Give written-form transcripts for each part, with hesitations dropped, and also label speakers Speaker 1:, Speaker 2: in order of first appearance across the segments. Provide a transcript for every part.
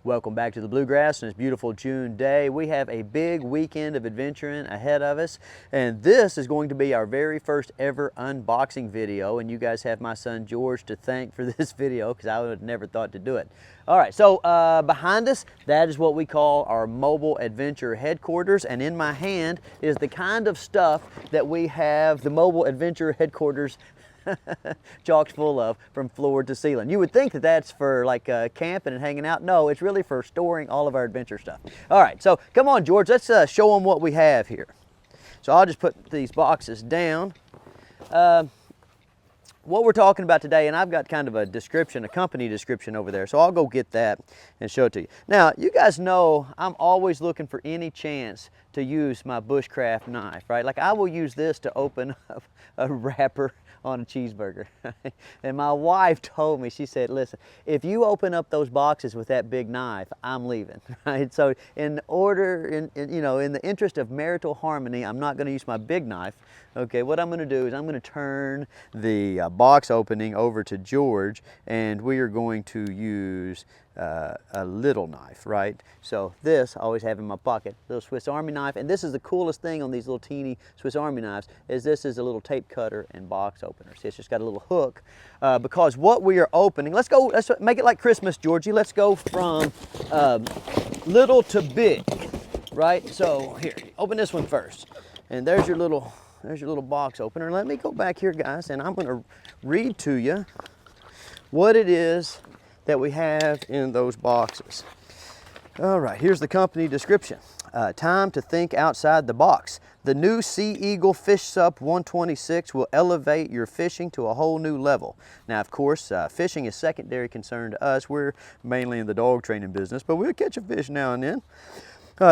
Speaker 1: Welcome back to the Bluegrass on this beautiful June day. We have a big weekend of adventuring ahead of us, and this is going to be our very first ever unboxing video, and you guys have my son George to thank for this video because I would have never thought to do it. All right, so behind us, that is what we call our mobile adventure headquarters, and in my hand is the kind of stuff that we have the mobile adventure headquarters chocked full of from floor to ceiling. You would think that that's for like camping and hanging out. No, it's really for storing all of our adventure stuff. All right, so come on, George, let's show them what we have here. So I'll just put these boxes down. What we're talking about today, and I've got kind of a description, a company description over there, so I'll go get that and show it to you. Now, you guys know I'm always looking for any chance to use my bushcraft knife, right? Like I will use this to open up a wrapper on a cheeseburger. And my wife told me, she said, listen, if you open up those boxes with that big knife, I'm leaving, right? So in the interest of marital harmony, I'm not gonna use my big knife. Okay, what I'm gonna do is I'm gonna turn the box opening over to George, and we are going to use a little knife, right? So this I always have in my pocket, little Swiss Army knife, and this is the coolest thing on these little teeny Swiss Army knives, is this is a little tape cutter and box opener. See, it's just got a little hook, because what we are opening, let's make it like Christmas, Georgie. Let's go from little to big, right? So here, open this one first, and there's your little box opener. Let me go back here, guys, and I'm gonna read to you what it is that we have in those boxes. All right, here's the company description. Time to think outside the box. The newSea Eagle FishSUP 126 will elevate your fishing to a whole new level. Now, of course, fishing is secondary concern to us. We're mainly in the dog training business, but we'll catch a fish now and then.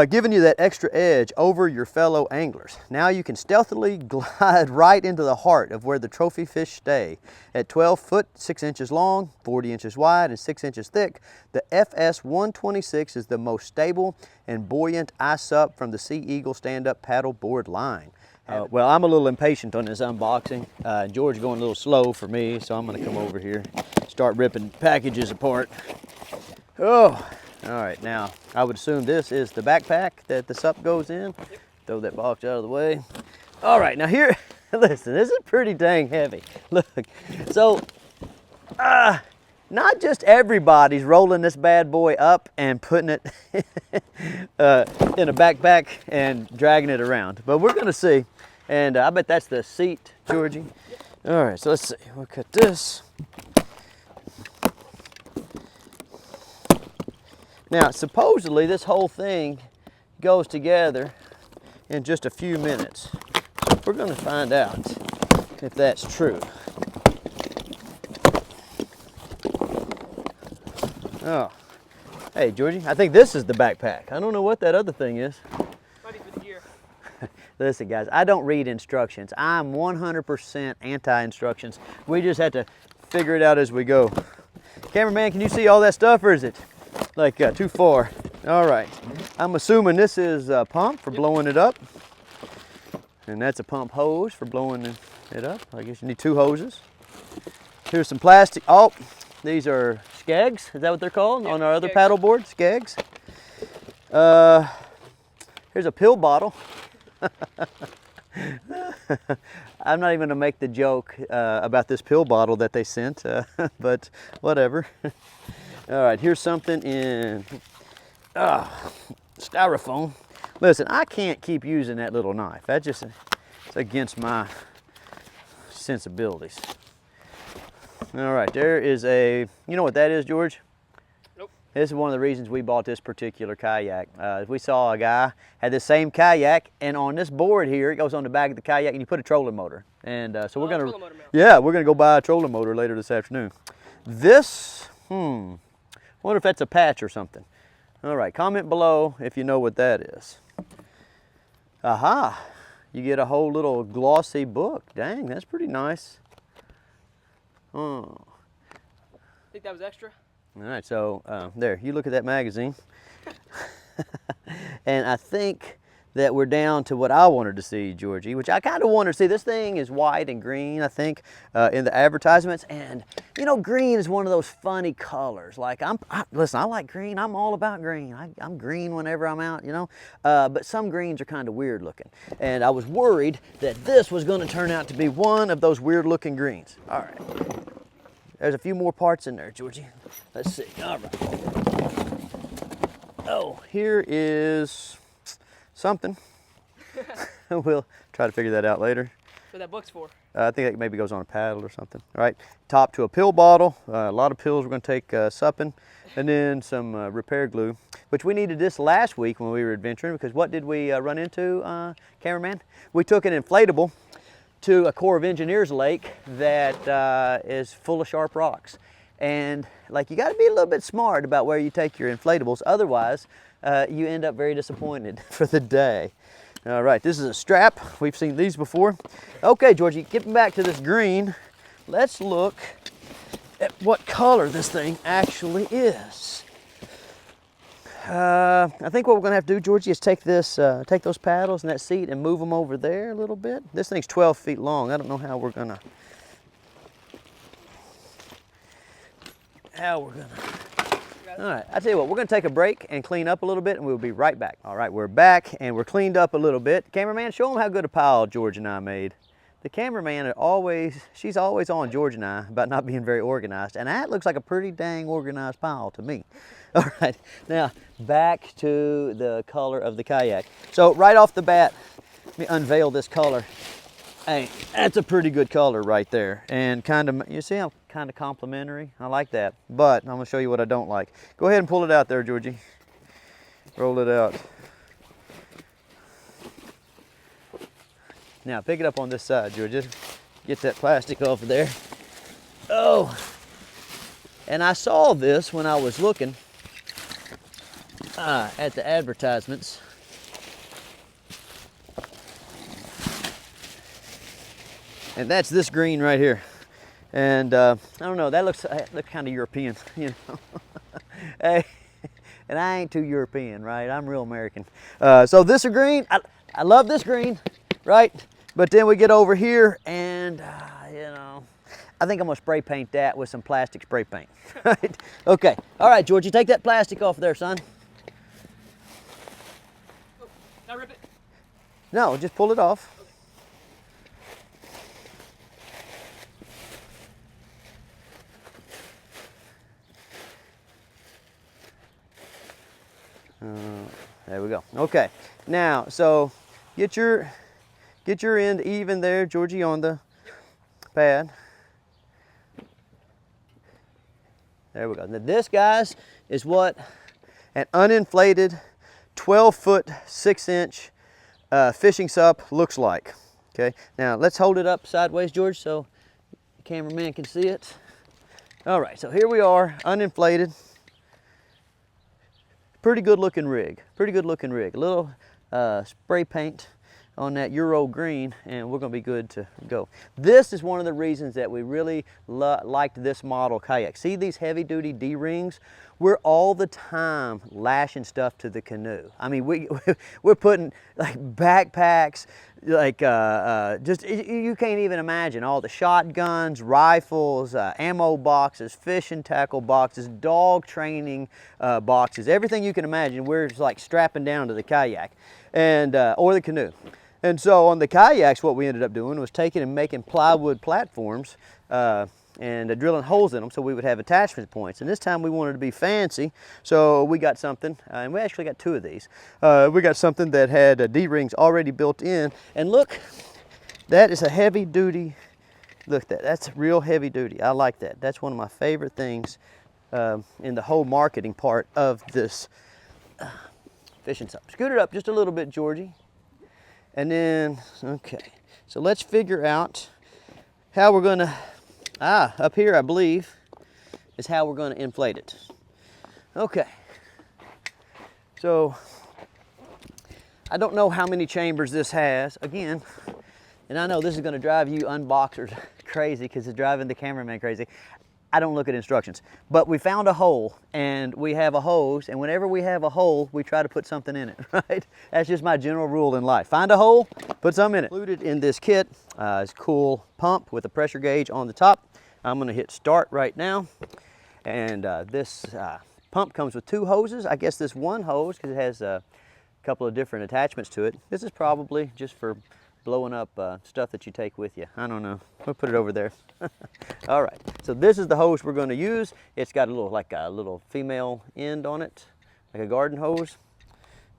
Speaker 1: Giving you that extra edge over your fellow anglers. Now you can stealthily glide right into the heart of where the trophy fish stay. At 12 foot, 6 inches long, 40 inches wide, and 6 inches thick, the FS 126 is the most stable and buoyant SUP from the Sea Eagle Stand Up Paddleboard line. Well, I'm a little impatient on this unboxing. George going a little slow for me, so I'm gonna come over here, start ripping packages apart. Oh. All right, now I would assume this is the backpack that the SUP goes in. Yep. Throw that box out of the way. All right, now here, listen, this is pretty dang heavy. Look, so not just everybody's rolling this bad boy up and putting it in a backpack and dragging it around, but we're gonna see. And I bet that's the seat, Georgie. All right, so let's see, we'll cut this. Now, supposedly this whole thing goes together in just a few minutes. So we're going to find out if that's true. Oh, hey Georgie, I think this is the backpack. I don't know what that other thing is.
Speaker 2: Might be for the gear.
Speaker 1: Listen guys, I don't read instructions. I'm 100% anti-instructions. We just have to figure it out as we go. Cameraman, can you see all that stuff, or is it like too far? All right, I'm assuming this is a pump for blowing it up, and that's a pump hose for blowing it up. I guess you need two hoses. Here's some plastic. Oh, these are skegs, is that what they're called? Yeah, on our other paddleboard, skegs. Here's a pill bottle. I'm not even gonna make the joke about this pill bottle that they sent, but whatever. All right, here's something in styrofoam. Listen, I can't keep using that little knife. It's against my sensibilities. All right, there is you know what that is, George?
Speaker 2: Nope.
Speaker 1: This is one of the reasons we bought this particular kayak. We saw a guy had the same kayak, and on this board here, it goes on the back of the kayak, and you put a trolling motor. And so we're gonna, we're gonna go buy a trolling motor later this afternoon. This, wonder if that's a patch or something. All right, comment below if you know what that is. Aha, you get a whole little glossy book. Dang, that's pretty nice. Oh.
Speaker 2: Think that was extra?
Speaker 1: All right, so there, you look at that magazine. And I think that we're down to what I wanted to see, Georgie, which I kind of wanted to see. This thing is white and green, I think, in the advertisements. And, you know, green is one of those funny colors. Like, listen, I like green. I'm all about green. I'm green whenever I'm out, you know. But some greens are kind of weird looking. And I was worried that this was going to turn out to be one of those weird looking greens. All right. There's a few more parts in there, Georgie. Let's see. All right. Oh, here is something. We'll try to figure that out later.
Speaker 2: What that book's for?
Speaker 1: I think it maybe goes on a paddle or something. All right, top to a pill bottle. A lot of pills we're going to take supping, and then some repair glue, which we needed this last week when we were adventuring, because what did we run into, cameraman? We took an inflatable to a Corps of Engineers lake that is full of sharp rocks. And like, you got to be a little bit smart about where you take your inflatables, otherwise you end up very disappointed for the day. All right, this is a strap. We've seen these before. Okay, Georgie, getting back to this green, let's look at what color this thing actually is. I think what we're gonna have to do, Georgie, is take this, take those paddles and that seat and move them over there a little bit. This thing's 12 feet long. I don't know how we're gonna. All right, I tell you what, we're gonna take a break and clean up a little bit, and we'll be right back. All right, we're back and we're cleaned up a little bit. Cameraman, show them how good a pile George and I made. The cameraman she's always on George and I about not being very organized, and that looks like a pretty dang organized pile to me. All right, now back to the color of the kayak. So right off the bat, let me unveil this color. Hey, that's a pretty good color right there, and kind of, you see how kind of complimentary? I like that, but I'm gonna show you what I don't like. Go ahead and pull it out there, Georgie. Roll it out. Now pick it up on this side, Georgie. Get that plastic off of there. Oh, and I saw this when I was looking at the advertisements. And that's this green right here. And I don't know, that looks kind of European, you know. Hey, and I ain't too European, right? I'm real American. So this is green. I love this green, right? But then we get over here and, you know, I think I'm gonna spray paint that with some plastic spray paint, right? Okay, all right, Georgie, take that plastic off there, son.
Speaker 2: Oh, now rip it.
Speaker 1: No, just pull it off. There we go. Okay, now so get your end even there, Georgie, on the pad. There we go. Now this, guys, is what an uninflated 12-foot 6-inch fishing SUP looks like. Okay, now let's hold it up sideways, George, so the cameraman can see it. All right, so here we are, uninflated. Pretty good looking rig, pretty good looking rig. A little spray paint on that Euro green, and we're gonna be good to go. This is one of the reasons that we really liked this model kayak. See these heavy duty D-rings? We're all the time lashing stuff to the canoe. I mean, we're putting like backpacks, like just, you can't even imagine all the shotguns, rifles, ammo boxes, fishing tackle boxes, dog training boxes, everything you can imagine. We're just like strapping down to the kayak and or the canoe. And so on the kayaks, what we ended up doing was taking and making plywood platforms and drilling holes in them so we would have attachment points. And this time we wanted to be fancy, so we got something, and we actually got 2 of these. We got something that had D-rings already built in. And look, that is a heavy duty, look, that's real heavy duty. I like that. That's one of my favorite things in the whole marketing part of this fishing SUP. Scoot it up just a little bit, Georgie. And then, okay, so let's figure out how we're gonna, up here I believe, is how we're gonna inflate it. Okay, so I don't know how many chambers this has, again, and I know this is gonna drive you unboxers crazy because it's driving the cameraman crazy. I don't look at instructions. But we found a hole, and we have a hose, and whenever we have a hole, we try to put something in it, right? That's just my general rule in life. Find a hole, put something in it. Included in this kit is a cool pump with a pressure gauge on the top. I'm gonna hit start right now. And this pump comes with 2 hoses. I guess this one hose, because it has a couple of different attachments to it. This is probably just for blowing up stuff that you take with you. I don't know. We'll put it over there. All right. So this is the hose we're going to use. It's got a little, like a little female end on it, like a garden hose.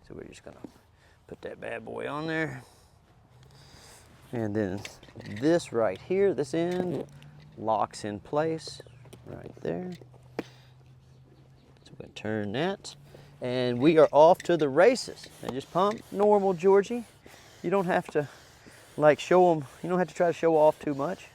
Speaker 1: So we're just going to put that bad boy on there. And then this right here, this end, locks in place right there. So we're going to turn that. And we are off to the races. And just pump normal, Georgie. You don't have to like show them, you don't have to try to show off too much.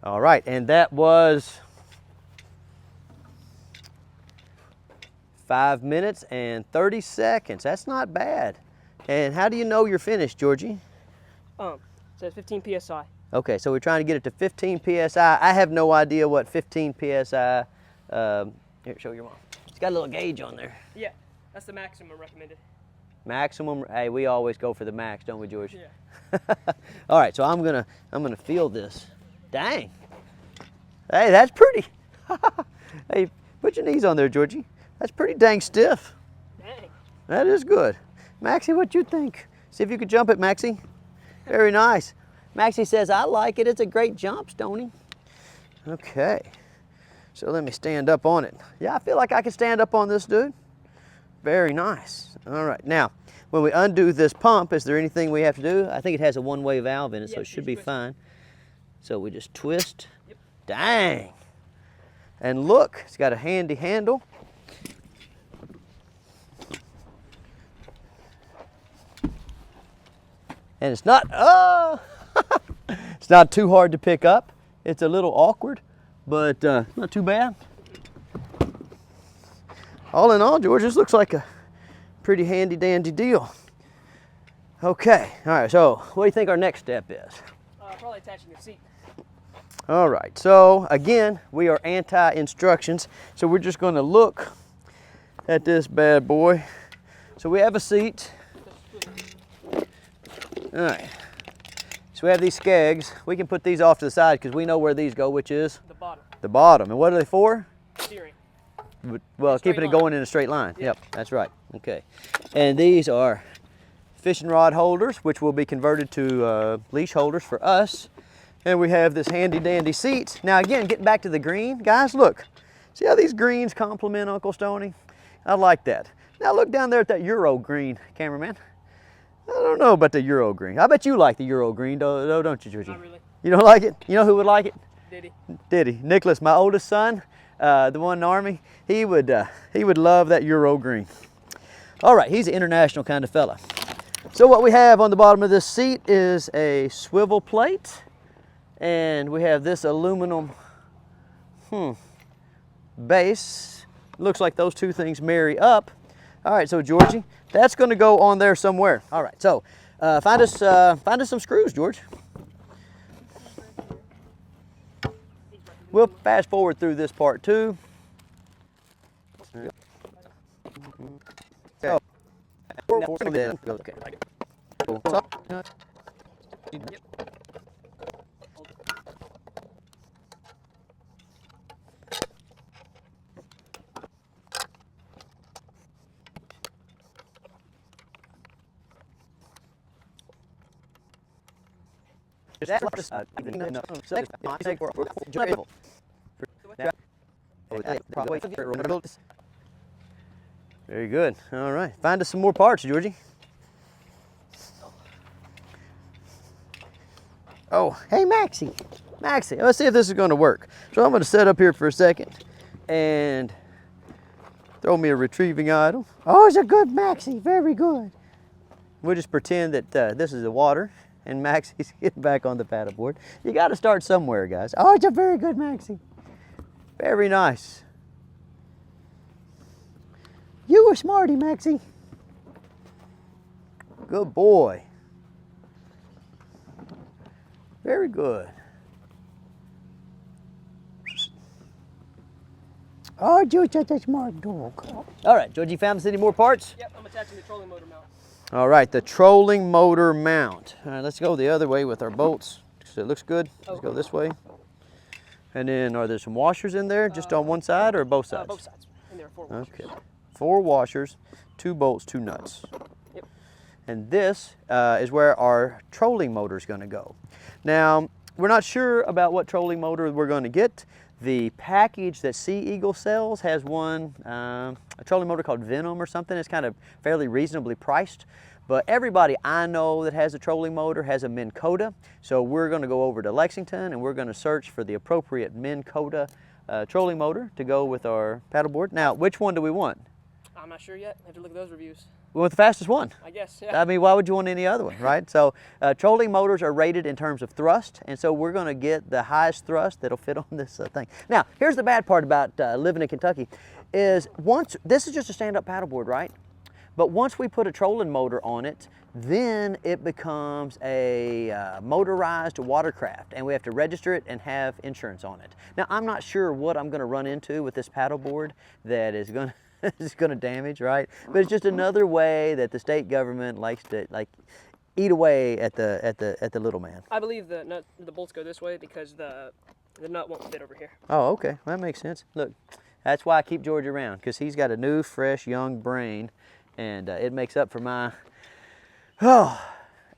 Speaker 1: All right, and that was 5 minutes and 30 seconds. That's not bad. And how do you know you're finished, Georgie?
Speaker 2: It says 15 psi.
Speaker 1: Okay, so we're trying to get it to 15 psi. I have no idea what 15 psi. Here, show your mom. It's got a little gauge on there.
Speaker 2: Yeah, that's the maximum recommended.
Speaker 1: Maximum. Hey, we always go for the max, don't we, George?
Speaker 2: Yeah.
Speaker 1: All right, so I'm gonna feel this. Dang. Hey, that's pretty. Hey, put your knees on there, Georgie. That's pretty dang stiff.
Speaker 2: Dang.
Speaker 1: That is good. Maxie, what you think? See if you could jump it, Maxie. Very nice. Maxie says, I like it. It's a great jump, Stonnie. Okay. So let me stand up on it. Yeah, I feel like I can stand up on this, dude. Very nice. All right. Now, when we undo this pump, is there anything we have to do? I think it has a one-way valve in it, so it should be fine. So we just twist.
Speaker 2: Yep.
Speaker 1: Dang. And look, it's got a handy handle. And it's not, it's not too hard to pick up. It's a little awkward, but not too bad. All in all, George, this looks like a pretty handy dandy deal. Okay, all right, so what do you think our next step is?
Speaker 2: Probably attaching the seat.
Speaker 1: All right, so again, we are anti-instructions, so we're just gonna look at this bad boy. So we have a seat. All right, so we have these skegs. We can put these off to the side because we know where these go, which is?
Speaker 2: The bottom.
Speaker 1: The bottom. And what are they for?
Speaker 2: Steering.
Speaker 1: Well, keeping it going in a straight line.
Speaker 2: Yeah.
Speaker 1: Yep, that's right. Okay. And these are fishing rod holders, which will be converted to leash holders for us. And we have this handy dandy seat. Now again, getting back to the green, guys, look. See how these greens complement Uncle Stonnie? I like that. Now look down there at that Euro green, cameraman. I don't know about the Euro green. I bet you like the Euro green, though, don't you, Georgie?
Speaker 2: Not really.
Speaker 1: You don't like it? You know who would like it?
Speaker 2: Diddy.
Speaker 1: Diddy. Nicholas, my oldest son, the one in the Army, he would love that Euro green. All right, he's an international kind of fella. So what we have on the bottom of this seat is a swivel plate, and we have this aluminum base. Looks like those two things marry up. All right, so Georgie, that's going to go on there somewhere. All right, so find us some screws, George. We'll fast forward through this part too. Okay. Very good. All right. Find us some more parts, Georgie. Oh, hey, Maxie. Maxie, let's see if this is going to work. So I'm going to set up here for a second and throw me a retrieving idol. Oh, it's a good Maxie. Very good. We'll just pretend that this is the water and Maxie's getting back on the paddleboard. You got to start somewhere, guys. Oh, it's a very good Maxie. Very nice. You were smarty, Maxie. Good boy. Very good. Oh, you're such a smart dog. All right, George, you found us any more parts?
Speaker 2: Yep, I'm attaching the trolling motor mount.
Speaker 1: All right, the trolling motor mount. All right, let's go the other way with our bolts. So it looks good. Let's go this way. And then are there some washers in there just on one side or both sides?
Speaker 2: Both sides. And there are 4 washers.
Speaker 1: Okay. 4 washers, 2 bolts, 2 nuts.
Speaker 2: Yep.
Speaker 1: And this is where our trolling motor is going to go. Now, we're not sure about what trolling motor we're going to get. The package that Sea Eagle sells has one, a trolling motor called Venom or something. It's kind of fairly reasonably priced. But everybody I know that has a trolling motor has a Minn Kota. So we're going to go over to Lexington and we're going to search for the appropriate Minn Kota trolling motor to go with our paddleboard. Now, which one do we want?
Speaker 2: I'm not sure yet. I have to look at those reviews.
Speaker 1: We want the fastest one.
Speaker 2: I guess, yeah.
Speaker 1: I mean, why would you want any other one, right? So trolling motors are rated in terms of thrust, and so we're going to get the highest thrust that'll fit on this thing. Now, here's the bad part about living in Kentucky is this is just a stand-up paddleboard, right? But once we put a trolling motor on it, then it becomes a motorized watercraft, and we have to register it and have insurance on it. Now, I'm not sure what I'm going to run into with this paddleboard that is going to it's going to damage, right? But it's just another way that the state government likes to eat away at the little man.
Speaker 2: I believe the bolts go this way because the nut won't fit over here.
Speaker 1: Oh, okay, that makes sense. Look, that's why I keep George around, because he's got a new, fresh, young brain, and it makes up for my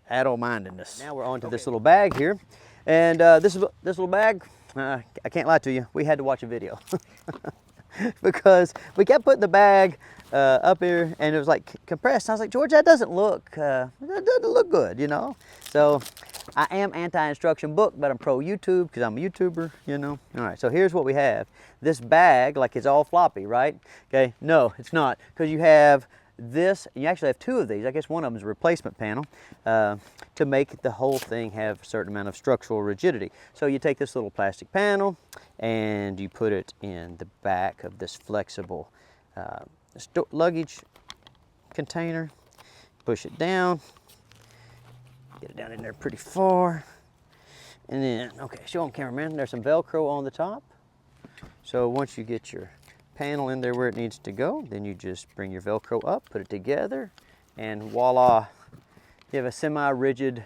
Speaker 1: adult-mindedness. Now we're on to this little bag here, and this little bag, I can't lie to you, we had to watch a video. Because we kept putting the bag up here and it was like compressed. I was like, George, that doesn't look good, you know? So I am anti-instruction book, but I'm pro YouTube because I'm a YouTuber, you know? All right, so here's what we have. This bag, like it's all floppy, right? Okay, no, it's not, because you have this, you actually have 2 of these. I guess one of them is a replacement panel to make the whole thing have a certain amount of structural rigidity. So you take this little plastic panel and you put it in the back of this flexible luggage container, push it down, get it down in there pretty far, and then, okay, show them, cameraman, there's some Velcro on the top. So once you get your panel in there where it needs to go, then you just bring your Velcro up, put it together, and voila, you have a semi-rigid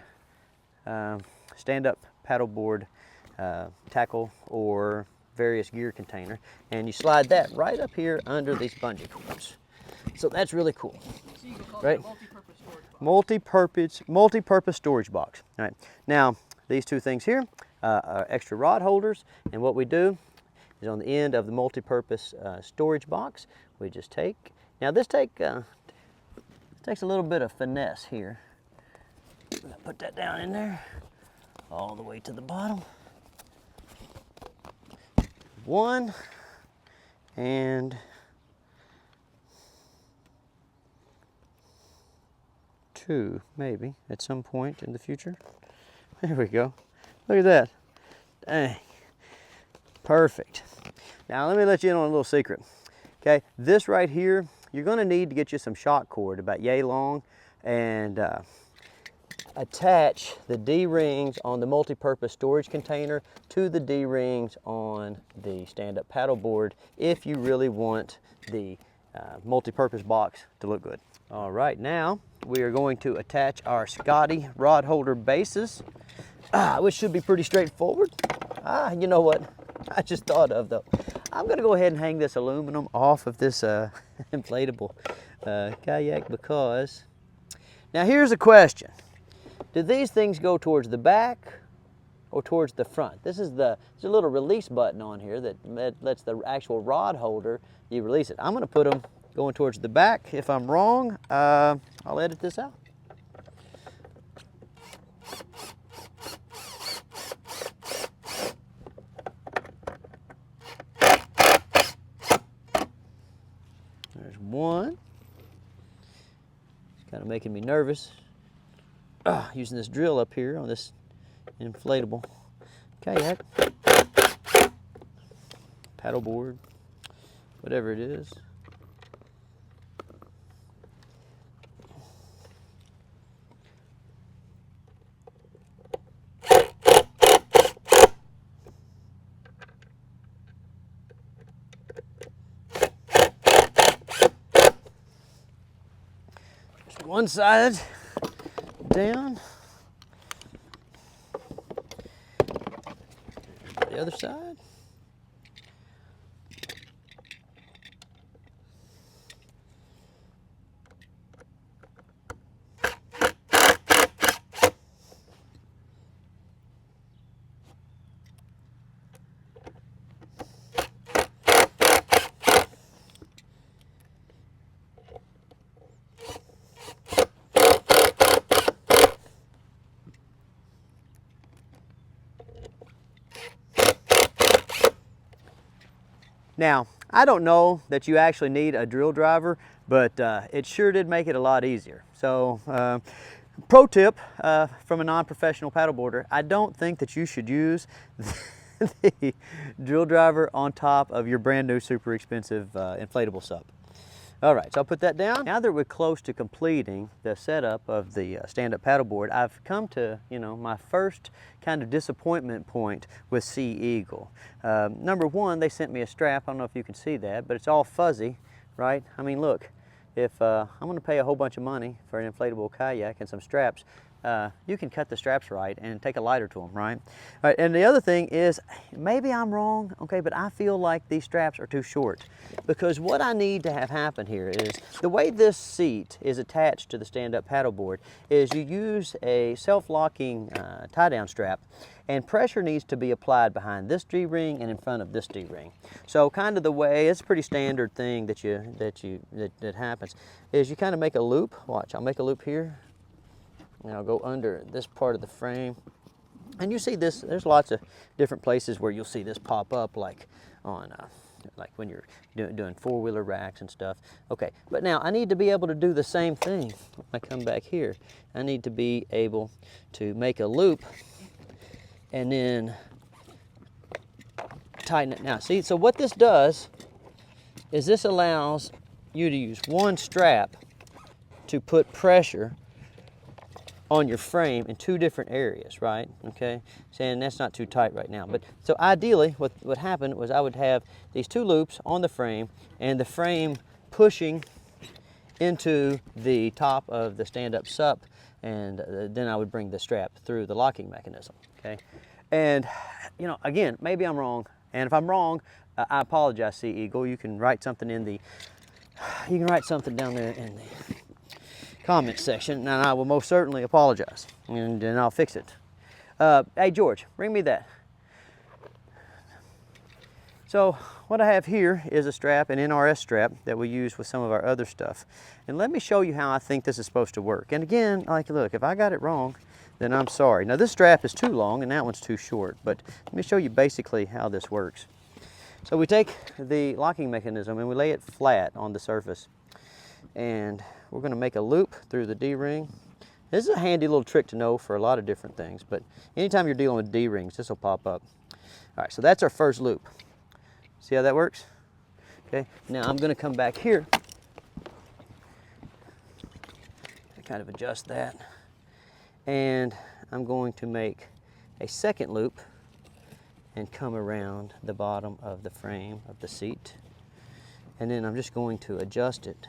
Speaker 1: stand-up paddleboard tackle or various gear container, and you slide that right up here under these bungee cords. So that's really cool,
Speaker 2: So you can call
Speaker 1: right?
Speaker 2: it a multi-purpose storage box.
Speaker 1: Multi-purpose storage box. All right, now these 2 things here are extra rod holders, and what we do is on the end of the multi-purpose storage box, we just take, now this takes a little bit of finesse here. Put that down in there, all the way to the bottom. 1, and 2, maybe, at some point in the future. There we go. Look at that. Dang. Perfect. Now let me let you in on a little secret. Okay, this right here, you're going to need to get you some shock cord about yay long and attach the D-rings on the multi-purpose storage container to the D-rings on the stand-up paddleboard if you really want the multi-purpose box to look good. All right, now we are going to attach our Scotty rod holder bases, which should be pretty straightforward. You know what I just thought of though? I'm gonna go ahead and hang this aluminum off of this inflatable kayak, because now here's a question. Do these things go towards the back or towards the front? There's a little release button on here that lets the actual rod holder, you release it. I'm gonna put them going towards the back. If I'm wrong, I'll edit this out. one. It's kind of making me nervous. Using this drill up here on this inflatable kayak, paddleboard, whatever it is. Just one side down. The other side. Now, I don't know that you actually need a drill driver, but it sure did make it a lot easier. So, pro tip from a non-professional paddleboarder, I don't think that you should use the drill driver on top of your brand new super expensive inflatable SUP. All right, so I'll put that down. Now that we're close to completing the setup of the stand-up paddleboard, I've come to, my first kind of disappointment point with Sea Eagle. Number one, they sent me a strap. I don't know if you can see that, but it's all fuzzy, right? I mean, look, if I'm gonna pay a whole bunch of money for an inflatable kayak and some straps, you can cut the straps right and take a lighter to them, right? All right, and the other thing is, maybe I'm wrong, okay, but I feel like these straps are too short, because what I need to have happen here is, the way this seat is attached to the stand-up paddleboard is you use a self-locking tie-down strap, and pressure needs to be applied behind this D-ring and in front of this D-ring. So kind of the way, it's a pretty standard thing that happens, is you kind of make a loop. Watch, I'll make a loop here. And I'll go under this part of the frame. And you see this, there's lots of different places where you'll see this pop up, like on, like when you're doing four-wheeler racks and stuff. Okay, but now I need to be able to do the same thing. When I come back here, I need to be able to make a loop and then tighten it. Now, see, so what this does is this allows you to use one strap to put pressure on your frame in two different areas, right? Okay, and that's not too tight right now. But so ideally, what happened was I would have these two loops on the frame, and the frame pushing into the top of the stand-up SUP, and then I would bring the strap through the locking mechanism. Okay, and again, maybe I'm wrong, and if I'm wrong, I apologize, Sea Eagle. You can write something down there in the comment section, and I will most certainly apologize, and then I'll fix it. Hey George, bring me that. So what I have here is a strap, an NRS strap that we use with some of our other stuff, and let me show you how I think this is supposed to work. And again, like, look, if I got it wrong, then I'm sorry. Now this strap is too long and that one's too short, but let me show you basically how this works. So we take the locking mechanism and we lay it flat on the surface, and we're going to make a loop through the D-ring. This is a handy little trick to know for a lot of different things, but anytime you're dealing with D-rings, this will pop up. All right, so that's our first loop. See how that works? Okay, now I'm going to come back here. I kind of adjust that. And I'm going to make a second loop and come around the bottom of the frame of the seat. And then I'm just going to adjust it.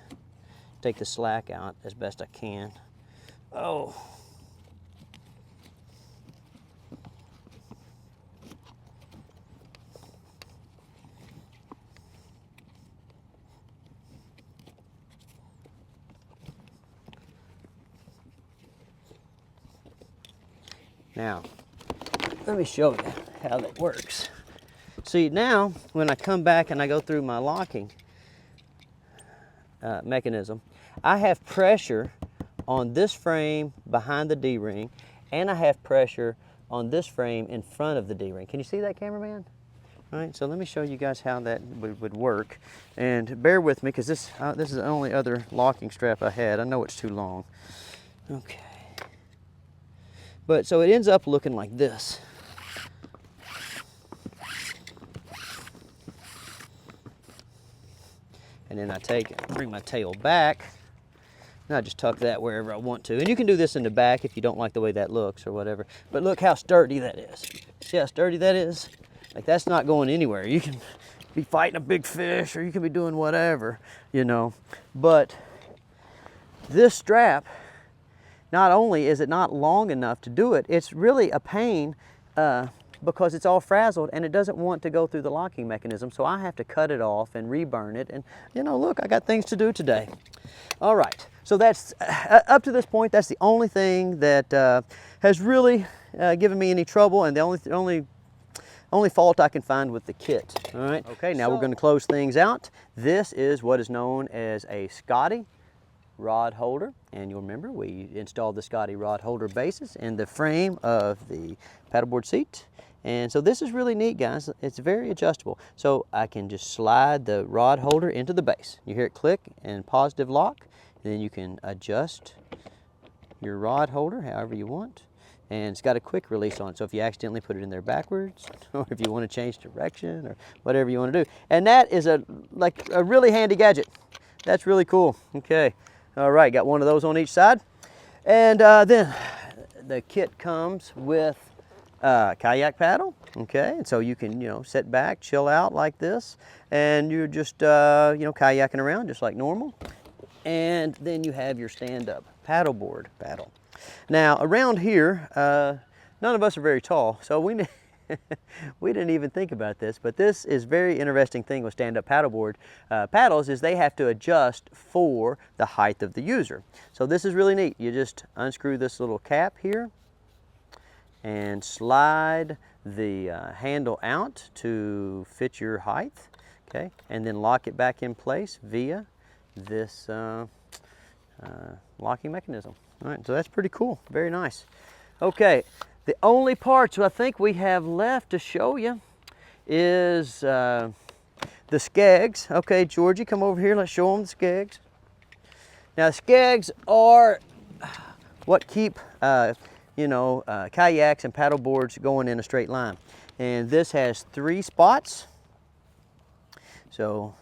Speaker 1: Take the slack out as best I can. Oh. Now, let me show you how that works. See, now when I come back and I go through my locking mechanism, I have pressure on this frame behind the D-ring, and I have pressure on this frame in front of the D-ring. Can you see that, cameraman? All right, so let me show you guys how that would work. And bear with me, because this is the only other locking strap I had. I know it's too long. Okay. But so it ends up looking like this. And then I bring my tail back, and I just tuck that wherever I want to. And you can do this in the back if you don't like the way that looks or whatever. But look how sturdy that is. See how sturdy that is? Like, that's not going anywhere. You can be fighting a big fish, or you can be doing whatever, you know. But this strap, not only is it not long enough to do it, it's really a pain because it's all frazzled and it doesn't want to go through the locking mechanism. So I have to cut it off and reburn it. And, you know, look, I got things to do today. All right, so that's, up to this point, that's the only thing that has really given me any trouble, and the only fault I can find with the kit. All right, okay, now we're going to close things out. This is what is known as a Scotty rod holder, and you'll remember we installed the Scotty rod holder bases in the frame of the paddleboard seat. And so this is really neat, guys. It's very adjustable. So I can just slide the rod holder into the base. You hear it click and positive lock. Then you can adjust your rod holder however you want. And it's got a quick release on it. So if you accidentally put it in there backwards, or if you want to change direction, or whatever you want to do. And that is like a really handy gadget. That's really cool. Okay. All right, got one of those on each side. And then the kit comes with kayak paddle, okay, and so you can, you know, sit back, chill out like this, and you're just, you know, kayaking around just like normal. And then you have your stand-up paddleboard paddle. Now, around here, none of us are very tall, so we didn't even think about this, but this is very interesting thing with stand-up paddleboard paddles is they have to adjust for the height of the user. So this is really neat. You just unscrew this little cap here, and slide the handle out to fit your height, okay? And then lock it back in place via this locking mechanism. All right, so that's pretty cool, very nice. Okay, the only parts I think we have left to show you is the skegs. Okay, Georgie, come over here, let's show them the skegs. Now, the skegs are what keep you know, kayaks and paddle boards going in a straight line. And this has 3 spots. So,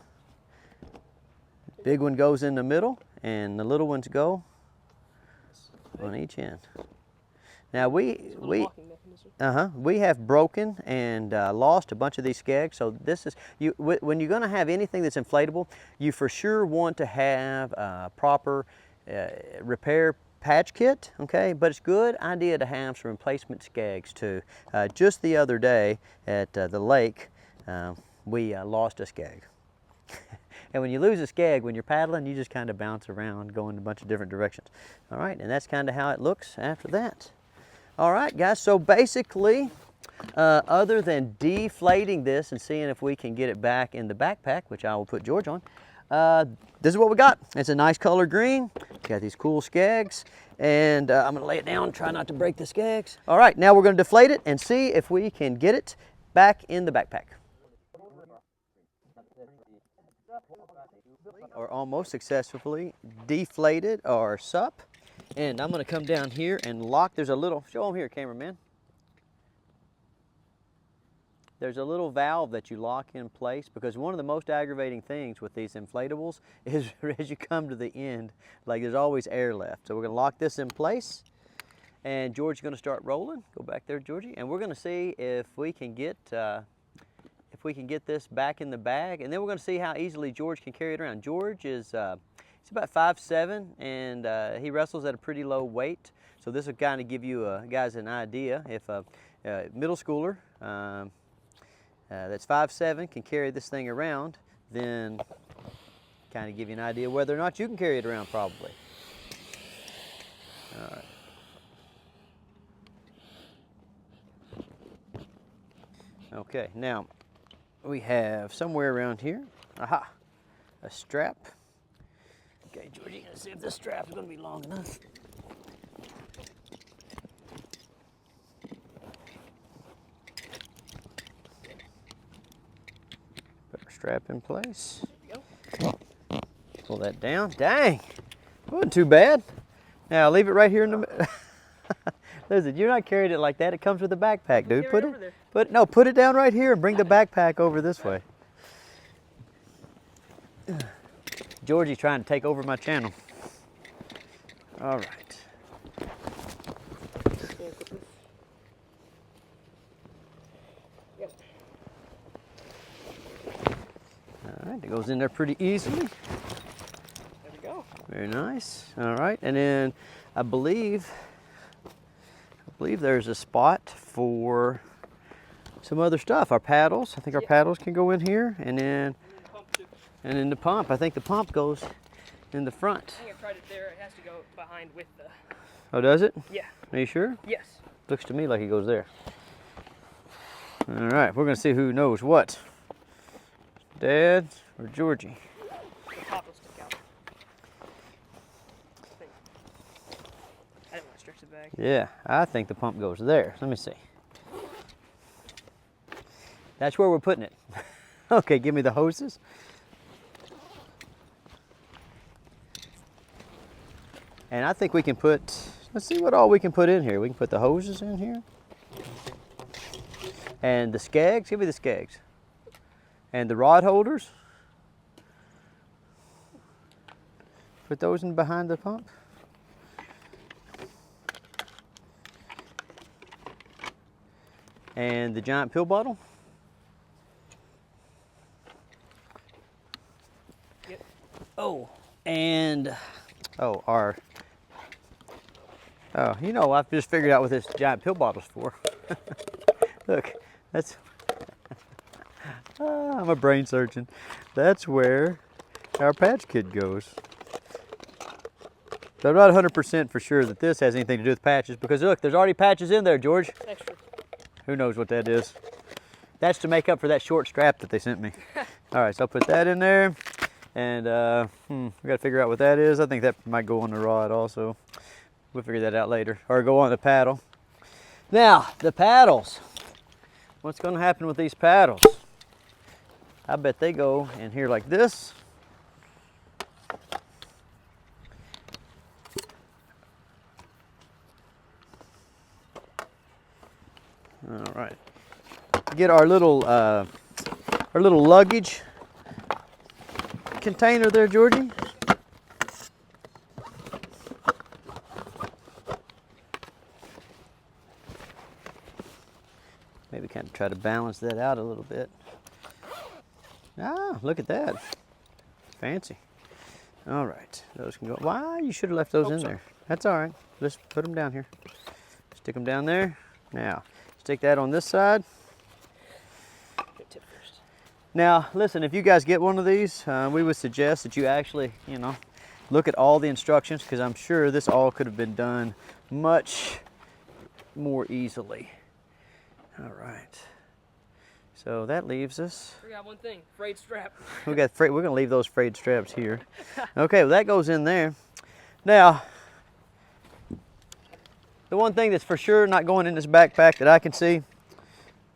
Speaker 1: big one goes in the middle, and the little ones go on each end. Now we have broken and lost a bunch of these skegs. So this is, when you're going to have anything that's inflatable, you for sure want to have a proper repair patch kit, okay? But it's a good idea to have some replacement skegs too. Just the other day at the lake, we lost a skeg. And when you lose a skeg, when you're paddling, you just kind of bounce around, go in a bunch of different directions. All right, and that's kind of how it looks after that. All right, guys, so basically, other than deflating this and seeing if we can get it back in the backpack, which I will put George on, this is what we got. It's a nice color green. Got these cool skegs, and I'm gonna lay it down, try not to break the skegs. All right, now we're gonna deflate it and see if we can get it back in the backpack. Or almost successfully deflated our SUP. And I'm gonna come down here and lock, there's a little, show them here, cameraman. There's a little valve that you lock in place, because one of the most aggravating things with these inflatables is as you come to the end, like there's always air left. So we're gonna lock this in place, and George's gonna start rolling. Go back there, Georgie, and we're gonna see if we can get this back in the bag, and then we're gonna see how easily George can carry it around. George is, he's about 5'7", and he wrestles at a pretty low weight. So this will kind of give you guys an idea. If a middle schooler that's 5'7" can carry this thing around, then kind of give you an idea whether or not you can carry it around probably. All right. Okay, now we have somewhere around here, aha, a strap. Okay, Georgie, let's see if this strap is going to be long enough. strap in place.
Speaker 2: There you go.
Speaker 1: Pull that down. Dang, wasn't too bad. Now leave it right here in the. Listen, you're not carrying it like that. It comes with a backpack, dude. Put it down right here and bring the backpack over this way. Georgie's trying to take over my channel. All right. All right, it goes in there pretty easily.
Speaker 2: There we go.
Speaker 1: Very nice. All right, and then I believe there's a spot for some other stuff. Our paddles. I think our paddles can go in here, and then the pump. I think the pump goes in the front.
Speaker 2: I think I tried it there. It has to go behind with the.
Speaker 1: Oh, does it?
Speaker 2: Yeah.
Speaker 1: Are you sure?
Speaker 2: Yes.
Speaker 1: Looks to me like it goes there. All right, we're gonna see who knows what. Dad or Georgie?
Speaker 2: The top will stick out. I didn't want to stretch the bag.
Speaker 1: Yeah, I think the pump goes there. Let me see. That's where we're putting it. Okay, give me the hoses. And I think we can put, let's see what all we can put in here. We can put the hoses in here. And the skegs, give me the skegs. And the rod holders. Put those in behind the pump. And the giant pill bottle.
Speaker 2: Yep.
Speaker 1: Oh, and you know, I've just figured out what this giant pill bottle's for. Look, that's, I'm a brain surgeon. That's where our patch kit goes. So I'm not 100% for sure that this has anything to do with patches, because look, there's already patches in there, George.
Speaker 2: Extra.
Speaker 1: Who knows what that is? That's to make up for that short strap that they sent me. All right, so I'll put that in there. And we gotta figure out what that is. I think that might go on the rod also. We'll figure that out later, or go on the paddle. Now, the paddles. What's gonna happen with these paddles? I bet they go in here like this. All right. Get our little luggage container there, Georgie. Maybe kind of try to balance that out a little bit. Ah, look at that. Fancy. All right, those can go. Why? You should have left those in there. That's all right. Let's put them down here. Stick them down there. Now, stick that on this side.
Speaker 2: Tip first.
Speaker 1: Now, listen, if you guys get one of these, we would suggest that you actually, you know, look at all the instructions, because I'm sure this all could have been done much more easily. All right. So that leaves us.
Speaker 2: Forgot one thing, frayed strap.
Speaker 1: We're gonna leave those frayed straps here. Okay, well that goes in there. Now, the one thing that's for sure not going in this backpack that I can see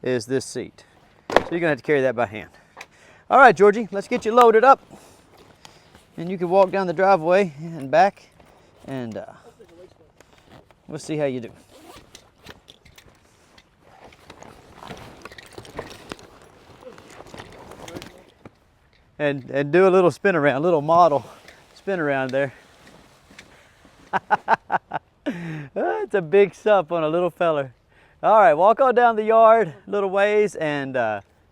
Speaker 1: is this seat. So you're gonna have to carry that by hand. All right, Georgie, let's get you loaded up. And you can walk down the driveway and back, and we'll see how you do. And do a little spin around, a little model spin around there. It's a big SUP on a little feller. All right, walk on down the yard a little ways and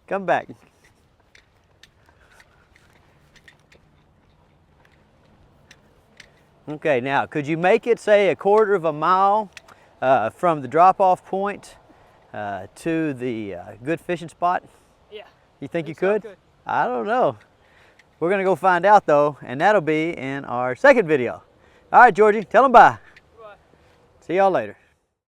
Speaker 1: come back. Okay, now could you make it, say, 1/4 of a mile from the drop-off point to the good fishing spot?
Speaker 2: Yeah.
Speaker 1: You think you
Speaker 2: so,
Speaker 1: could? I don't know. We're gonna go find out though, and that'll be in our second video. All right, Georgie, tell them bye.
Speaker 2: Bye.
Speaker 1: See y'all later.